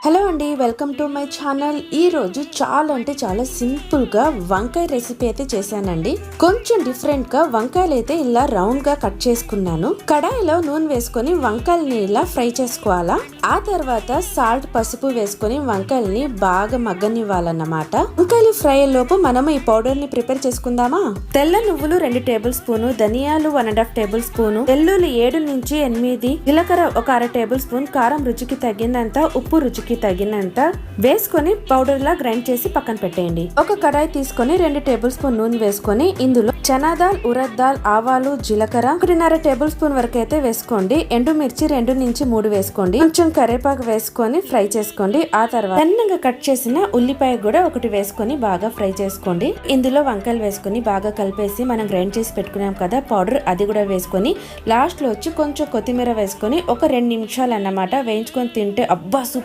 Hello అండి, welcome to my channel. ఈ రోజు చాలా అంటే చాలా సింపుల్ గా వంకాయ రెసిపీ అయితే చేశానండి. కొంచెం డిఫరెంట్ గా వంకాయలు అయితే ఇలా రౌండ్ గా కట్ చేసుకున్నాను. కడాయిలో నూనె వేసుకొని వంకాయల్ని ఇలా ఫ్రై చేసుకోవాలా. ఆ తర్వాత సాల్ట్, పసుపు వేసుకొని వంకాయల్ని బాగా మగ్గనివ్వాలన్నమాట. వంకాయలు ఫ్రై లోపు మనం ఈ పౌడర్ ని ప్రిపేర్ చేసుకుందామా. తెల్ల నువ్వులు 2 టేబుల్ స్పూన్, ధనియాలు 1.5 టేబుల్ స్పూన్, వెల్లుల్లి 7 నుంచి 8, జీలకర్ర ఒక 1/2 టేబుల్ స్పూన్, కారం రుచికి తగినంత, ఉప్పు రుచికి తగినంత వేసుకొని పౌడర్ లా గ్రైండ్ చేసి పక్కన పెట్టేయండి. ఒక కడాయి తీసుకొని 2 టేబుల్ స్పూన్ నూనె వేసుకొని ఇందులో చనాదాల్, ఉరద్ దాల్, ఆవాలు, జీలకర్ర 1.5 టేబుల్ స్పూన్ వరకు అయితే వేసుకోండి. ఎండుమిర్చి 2 నుంచి 3 వేసుకోండి. కొంచెం కరివేపాకు వేసుకొని ఫ్రై చేసుకోండి. ఆ తర్వాత సన్నగా కట్ చేసిన ఉల్లిపాయ కూడా ఒకటి వేసుకొని బాగా ఫ్రై చేసుకోండి. ఇందులో వంకాయలు వేసుకొని బాగా కలిపేసి మనం గ్రైండ్ చేసి పెట్టుకున్నాం కదా పౌడర్, అది కూడా వేసుకొని లాస్ట్ లో వచ్చి కొంచెం కొత్తిమీర వేసుకొని ఒక 2 నిమిషాలు అన్నమాట వేయించుకొని తింటే అబ్బా సూపర్.